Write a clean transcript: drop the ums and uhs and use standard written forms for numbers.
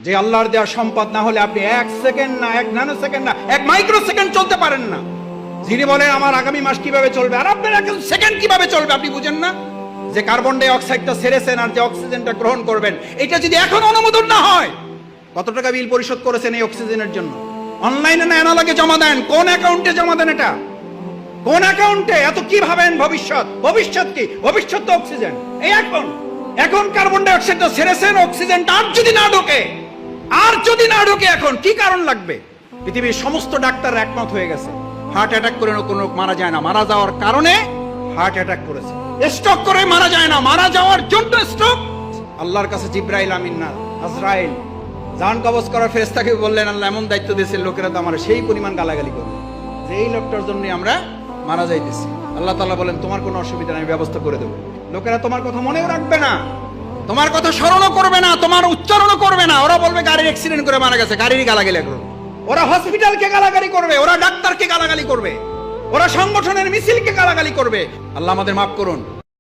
যে আল্লাহর দেওয়া সম্পদ না হলে আপনি 1 সেকেন্ড না, 1 ন্যানো সেকেন্ড না, 1 মাইক্রো সেকেন্ড চলতে পারেন না। যিনি বলেন আমার আগামী মাস কিভাবে চলবে, আর আপনার 1 সেকেন্ড কিভাবে চলবে আপনি বুঝেন না? যে কার্বন ডাই অক্সাইডটা ছেড়েছেন আর যে অক্সিজেনটা গ্রহণ করবেন, এটা যদি এখন অনুমোদন না হয়, কত টাকা বিল পরিশোধ করেছেন এই অক্সিজেনের জন্য? অনলাইনে না অ্যানালগে জমা দেন? কোন অ্যাকাউন্টে জমা দেন? এটা কোন অ্যাকাউন্টে? এত কি ভাবেন ভবিষ্যৎ? ভবিষ্যৎ কি? ভবিষ্যৎ তো অক্সিজেন। এই এখন কার্বন ডাই অক্সাইডটা ছেড়েছেন, অক্সিজেনটা আর যদি না ঢোকে এখন কি কারণ লাগবে? পৃথিবীর সমস্ত ডাক্তার একমত হয়ে গেছে, হার্ট অ্যাটাক করে কোনো মারা যায় না, মারা যাওয়ার কারণে হার্ট অ্যাটাক করেছে। স্ট্রোক করে মারা যায় না, মারা যাওয়ার জন্য স্ট্রোক। আল্লাহর কাছে জিব্রাইল আমিন না, আজরাইল জান কবজ করার ফেরেশতাকে বললেন, আল্লাহ এমন দায়িত্ব দিয়েছেন, লোকেরা তো আমার সেই পরিমাণ গালাগালি করবে যে এই লোকটার জন্য আমরা মারা যাইতেছি। আল্লাহ তাআলা বলেন, তোমার কোনো অসুবিধা নেই, ব্যবস্থা করে দেবো। লোকেরা তোমার কথা মনেও রাখবে না, তোমার কথা স্মরণও করবে না, তোমার উচ্চারণও করবে না। ওরা বলবে গাড়ির অ্যাক্সিডেন্ট করে মারা গেছে, গাড়িরই গালাগালি করবে। ওরা হসপিটালকে গালাগালি করবে, ওরা ডাক্তারকে গালাগালি করবে, ওরা সংগঠনের মিছিলকে গালাগালি করবে। আল্লাহ আমাদের মাফ করুন।